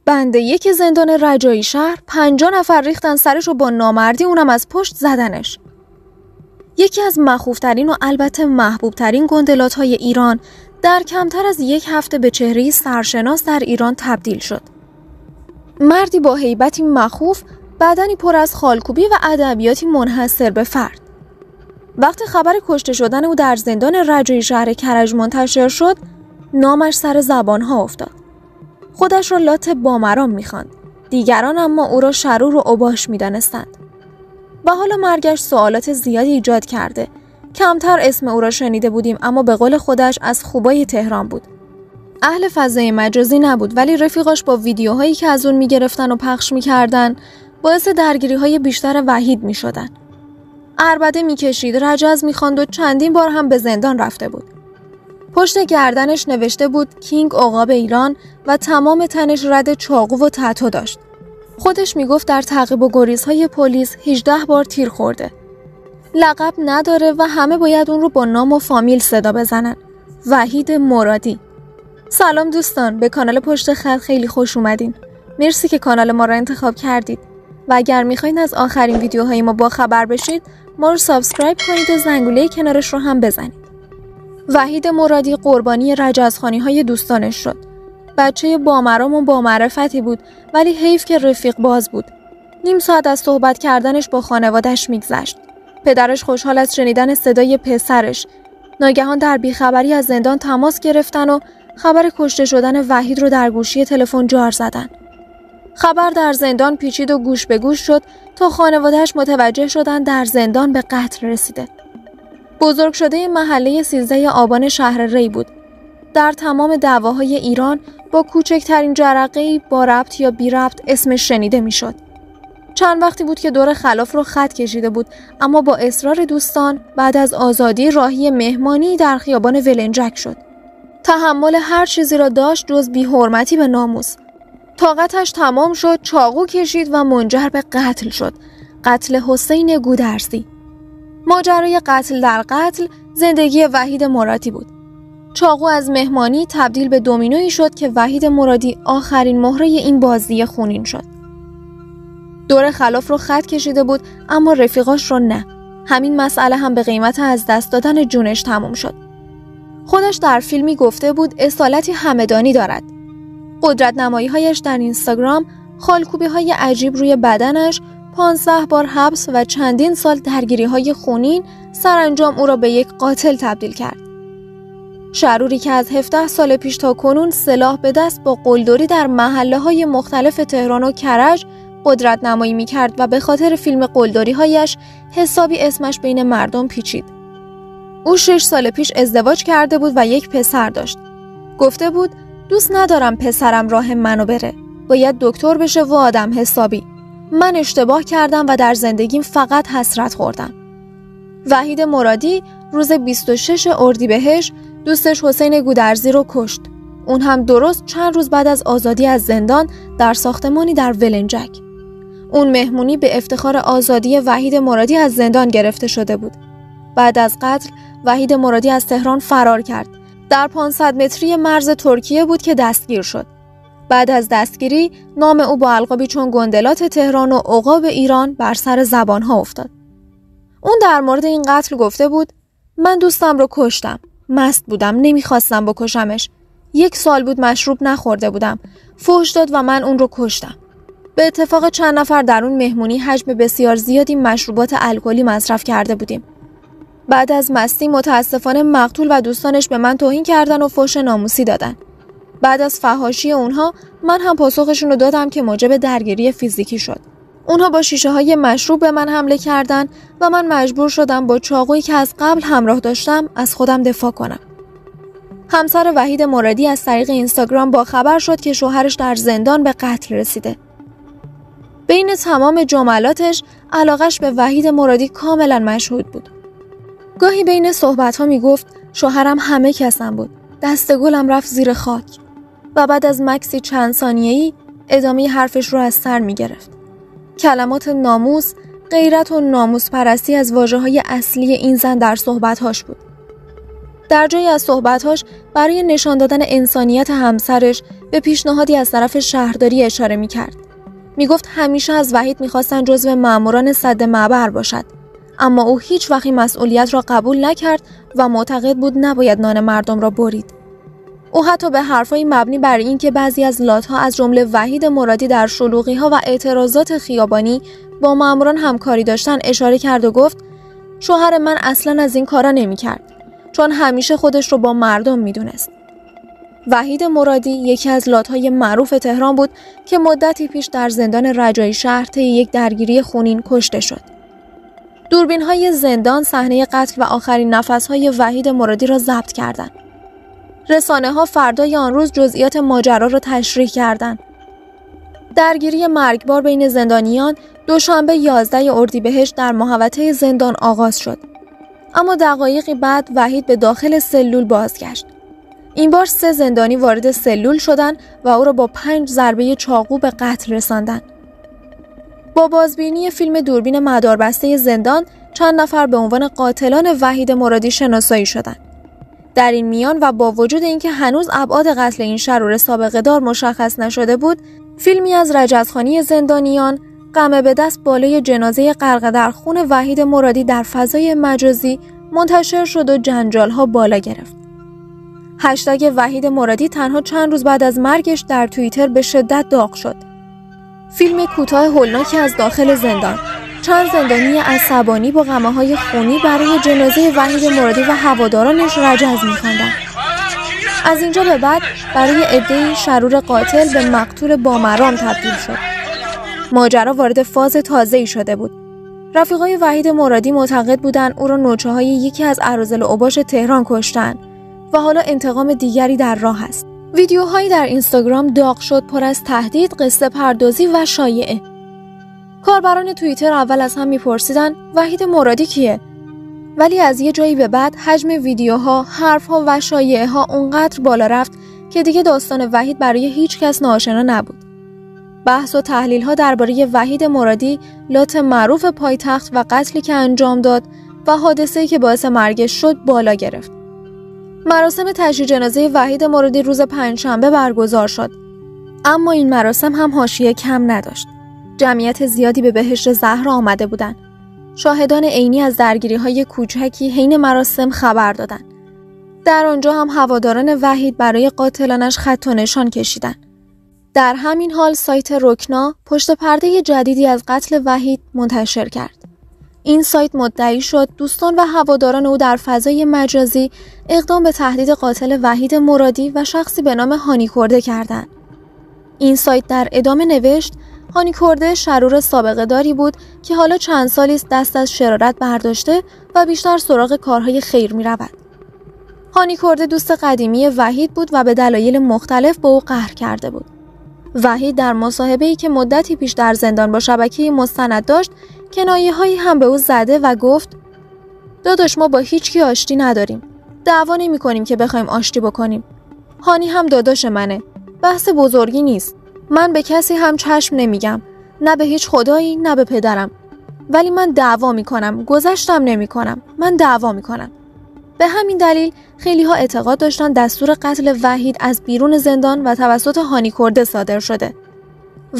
بند 1 زندان رجایی شهر 50 نفر ریختن سرش و با نامردی اونم از پشت زدنش. یکی از مخوفترین و البته محبوبترین گندلات‌های ایران در کمتر از 1 هفته به چهره‌ای سرشناس در ایران تبدیل شد. مردی با هیبتی مخوف، بدنی پر از خالکوبی و ادبیاتی منحصر به فرد. وقتی خبر کشته شدن او در زندان رجایی شهر کرج منتشر شد، نامش سر زبانها افتاد. خودش را لات بامرام می‌خواند. دیگران اما او را شرور و اوباش می‌دانستند. و حالا مرگش سوالات زیادی ایجاد کرده. کمتر اسم او را شنیده بودیم، اما به قول خودش از خوبای تهران بود. اهل فضای مجازی نبود، ولی رفیقاش با ویدیوهایی که از اون می‌گرفتن و پخش می‌کردن باعث درگیری‌های بیشتر وحید می‌شدن. عربده می‌کشید، رجز می‌خواند و چندین بار هم به زندان رفته بود. پشت گردنش نوشته بود کینگ عقاب ایران و تمام تنش رد چاقو و تتو داشت. خودش میگفت در تعقیب و گریزهای پلیس 18 بار تیر خورده. لقب نداره و همه باید اون رو با نام و فامیل صدا بزنن. وحید مرادی. سلام دوستان، به کانال پشت خط خیلی خوش اومدین. مرسی که کانال ما رو انتخاب کردید. و اگر میخواین از آخرین ویدیوهای ما با خبر بشید، ما رو سابسکرایب کنید و زنگوله کنارش رو هم بزنید. وحید مرادی قربانی رجزخوانی‌های دوستانش شد. بچه بامرام و با معرفتی بود، ولی حیف که رفیق باز بود. نیم ساعت از صحبت کردنش با خانواده‌اش میگذشت. پدرش خوشحال از شنیدن صدای پسرش. ناگهان در بیخبری از زندان تماس گرفتن و خبر کشته شدن وحید رو در گوشی تلفن جار زدن. خبر در زندان پیچید و گوش به گوش شد تا خانواده‌اش متوجه شدن در زندان به قتل رسیده. بزرگ شده محله 13 آبان شهر ری بود. در تمام دعواهای ایران با کوچکترین جرقه‌ای با ربط یا بی ربط اسمش شنیده میشد. چند وقتی بود که دور خلاف رو خط کشیده بود، اما با اصرار دوستان بعد از آزادی راهی مهمانی در خیابان ولنجک شد. تحمل هر چیزی را داشت جز بی‌حرمتی به ناموس. طاقتش تمام شد، چاقو کشید و منجر به قتل شد. قتل حسین گودرزی. ماجرای قتل در قتل زندگی وحید مرادی بود. چاقو از مهمانی تبدیل به دومینویی شد که وحید مرادی آخرین مهره این بازی خونین شد. دور خلاف رو خط کشیده بود، اما رفیقاش رو نه. همین مسئله هم به قیمت از دست دادن جونش تموم شد. خودش در فیلمی گفته بود اصالتی همدانی دارد. قدرت نمایی‌هایش در اینستاگرام، خالکوبی‌های عجیب روی بدنش، 15 بار حبس و چندین سال درگیری‌های خونین سرانجام او را به یک قاتل تبدیل کرد. شروری که از 17 سال پیش تا کنون سلاح به دست با قلدری در محله‌های مختلف تهران و کرج قدرت نمایی می‌کرد و به خاطر فیلم قلدری‌هایش حسابی اسمش بین مردم پیچید. او 6 سال پیش ازدواج کرده بود و یک پسر داشت. گفته بود دوست ندارم پسرم راه منو بره. باید دکتر بشه و آدم حسابی. من اشتباه کردم و در زندگیم فقط حسرت خوردم. وحید مرادی روز 26 اردیبهشت دوستش حسین گودرزی رو کشت. اون هم درست چند روز بعد از آزادی از زندان در ساختمانی در ولنجک. اون مهمونی به افتخار آزادی وحید مرادی از زندان گرفته شده بود. بعد از قتل وحید مرادی از تهران فرار کرد. در 500 متری مرز ترکیه بود که دستگیر شد. بعد از دستگیری نام او با القابی چون گندلات تهران و عقاب ایران بر سر زبانها افتاد. اون در مورد این قتل گفته بود من دوستم رو کشتم. مست بودم، نمیخواستم بکشمش. 1 سال بود مشروب نخورده بودم. فحش داد و من اون رو کشتم. به اتفاق چند نفر در اون مهمونی حجم بسیار زیادی مشروبات الکلی مصرف کرده بودیم. بعد از مستی متاسفانه مقتول و دوستانش به من توهین کردن و فحش ناموسی دادن. بعد از فحاشی اونها من هم پاسخشون رو دادم که موجب درگیری فیزیکی شد. اونها با شیشه های مشروب به من حمله کردن و من مجبور شدم با چاقویی که از قبل همراه داشتم از خودم دفاع کنم. همسر وحید مرادی از طریق اینستاگرام با خبر شد که شوهرش در زندان به قتل رسیده. بین تمام جملاتش علاقش به وحید مرادی کاملا مشهود بود. گاهی بین صحبت‌ها میگفت شوهرم همه کسم بود. دست گلم رفت زیر خاک. و بعد از مکسی چند ثانیه‌ای ادامه حرفش رو از سر میگرفت. کلمات ناموس، غیرت و ناموس پرستی از واژه‌های اصلی این زن در صحبت‌هاش بود. در جایی از صحبتاش برای نشان دادن انسانیت همسرش به پیشنهادی از طرف شهرداری اشاره می‌کرد. میگفت همیشه از وحید می‌خواستن جزو ماموران سد معبر باشد، اما او هیچ وقت مسئولیت را قبول نکرد و معتقد بود نباید نان مردم را برید. او حتی به حرفای مبنی بر این که بعضی از لات‌ها از جمله وحید مرادی در شلوغی‌ها و اعتراضات خیابانی با ماموران همکاری داشتن اشاره کرد و گفت شوهر من اصلاً از این کارا نمی‌کرد، چون همیشه خودش رو با مردم می‌دونست. وحید مرادی یکی از لات‌های معروف تهران بود که مدتی پیش در زندان رجایی شهر طی یک درگیری خونین کشته شد. دوربین‌های زندان صحنه قتل و آخرین نفس‌های وحید مرادی را ضبط کردند. رسانه‌ها فردای آن روز جزئیات ماجرا را تشریح کردند. درگیری مرگبار بین زندانیان دوشنبه 11 اردیبهشت در محوطه زندان آغاز شد. اما دقایقی بعد وحید به داخل سلول بازگشت. این بار 3 زندانی وارد سلول شدند و او را با 5 ضربه چاقو به قتل رساندند. با بازبینی فیلم دوربین مداربسته زندان چند نفر به عنوان قاتلان وحید مرادی شناسایی شدند. در این میان و با وجود اینکه هنوز ابعاد قتل این شرور سابقه دار مشخص نشده بود، فیلمی از رجزخانی زندانیان قمه به دست بالای جنازه غرق در خون وحید مرادی در فضای مجازی منتشر شد و جنجال‌ها بالا گرفت. هشتگ وحید مرادی تنها چند روز بعد از مرگش در توییتر به شدت داغ شد. فیلم کوتاه هولناکی از داخل زندان، چند زندانی عصبانی با قمه‌های خونی برای جنازه وحید مرادی و هوادارانش رجز می‌خواندند. از اینجا به بعد برای عده‌ای شرور قاتل به مقتول بامرام تبدیل شد. ماجرا وارد فاز تازه‌ای شده بود. رفیقای وحید مرادی معتقد بودند او را نوچه‌های یکی از اراذل اوباش تهران کشتند و حالا انتقام دیگری در راه است. ویدیوهایی در اینستاگرام داغ شد پر از تهدید، قصه پردازی و شایعه. کاربران توییتر اول از هم میپرسیدن وحید مرادی کیه؟ ولی از یه جایی به بعد حجم ویدیوها، حرفها و شایعه‌ها اونقدر بالا رفت که دیگه داستان وحید برای هیچ کس ناآشنا نبود. بحث و تحلیل‌ها درباره وحید مرادی، لات معروف پایتخت و قتلی که انجام داد و حادثه‌ای که باعث مرگش شد بالا گرفت. مراسم تشییع جنازه وحید مرادی روز پنجشنبه برگزار شد. اما این مراسم هم حاشیه کم نداشت. جمعیت زیادی به بهشت زهرا آمده بودند. شاهدان عینی از درگیری‌های کوچکی حین مراسم خبر دادند. در آنجا هم هواداران وحید برای قاتلانش خط و نشان کشیدند. در همین حال سایت رکنا پشت پرده جدیدی از قتل وحید منتشر کرد. این سایت مدعی شد دوستان و هواداران او در فضای مجازی اقدام به تهدید قاتل وحید مرادی و شخصی به نام هانی کرده کردند. این سایت در ادامه نوشت هانی کرده شرور سابقه داری بود که حالا چند سالی است دست از شرارت برداشته و بیشتر سراغ کارهای خیر می رود. هانی کرده دوست قدیمی وحید بود و به دلایل مختلف با او قهر کرده بود. وحید در مصاحبه‌ای که مدتی پیش در زندان با شبکه مستند داشت کنایه‌هایی هم به او زده و گفت داداش ما با هیچ کی آشتی نداریم. دعوا نمی‌کنیم که بخوایم آشتی بکنیم. هانی هم داداش منه. بحث بزرگی نیست. من به کسی هم چشم نمیگم. نه به هیچ خدایی نه به پدرم. ولی من دعوا می‌کنم. گذشتم نمی‌کنم. من دعوا می‌کنم. به همین دلیل خیلی‌ها اعتقاد داشتن دستور قتل وحید از بیرون زندان و توسط هانی کرده صادر شده.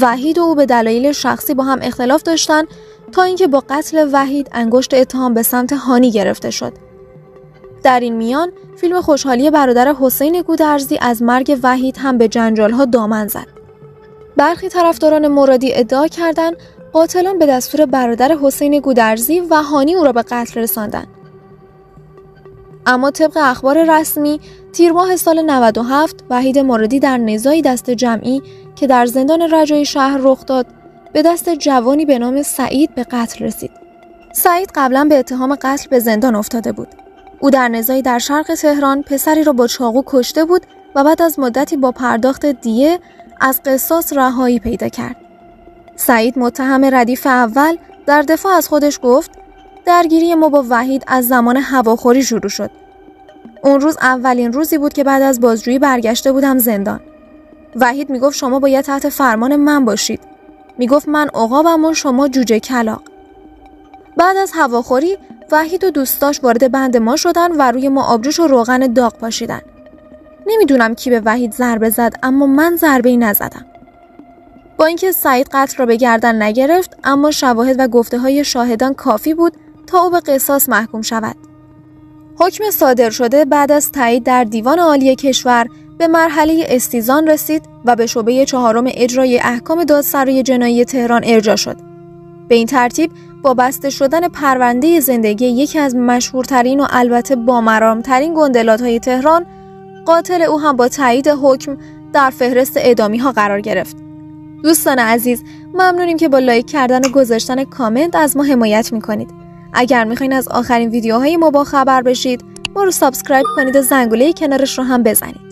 وحید و او به دلایل شخصی با هم اختلاف داشتن تا اینکه با قتل وحید انگشت اتهام به سمت هانی گرفته شد. در این میان فیلم خوشحالی برادر حسین گودرزی از مرگ وحید هم به جنجال‌ها دامن زد. برخی طرفداران مرادی ادعا کردند قاتلان به دستور برادر حسین گودرزی و هانی او را به قتل رساندند. اما طبق اخبار رسمی تیر ماه سال 97 وحید مرادی در نزاعی دست جمعی که در زندان رجایی شهر رخ داد به دست جوانی به نام سعید به قتل رسید. سعید قبلا به اتهام قتل به زندان افتاده بود. او در نزاعی در شرق تهران پسری را با چاقو کشته بود و بعد از مدتی با پرداخت دیه از قصاص رهایی پیدا کرد. سعید متهم ردیف اول در دفاع از خودش گفت درگیری ما با وحید از زمان هواخوری شروع شد. اون روز اولین روزی بود که بعد از بازجویی برگشته بودم زندان. وحید میگفت شما باید تحت فرمان من باشید. میگفت من عقابم و شما جوجه کلاغ. بعد از هواخوری وحید و دوستاش وارد بند ما شدن و روی ما آبجوش و روغن داغ پاشیدن. نمیدونم کی به وحید ضربه زد، اما من ضربه‌ای نزدم. با اینکه سعید قتل را به گردن نگرفت، اما شواهد و گفته‌های شاهدان کافی بود تا او به قصاص محکوم شود. حکم صادر شده بعد از تایید در دیوان عالی کشور به مرحله استیزان رسید و به شعبه 4 اجرای احکام دادسرای جنایی تهران ارجاع شد. به این ترتیب با بسته شدن پرونده زندگی یکی از مشهورترین و البته بامرامترین گندلات‌های تهران، قاتل او هم با تایید حکم در فهرست اعدامی‌ها قرار گرفت. دوستان عزیز، ممنونیم که با لایک کردن و گذاشتن کامنت از ما حمایت می‌کنید. اگر می‌خواین از آخرین ویدیوهای ما با خبر بشید، ما رو سابسکرایب کنید و زنگوله کنارش رو هم بزنید.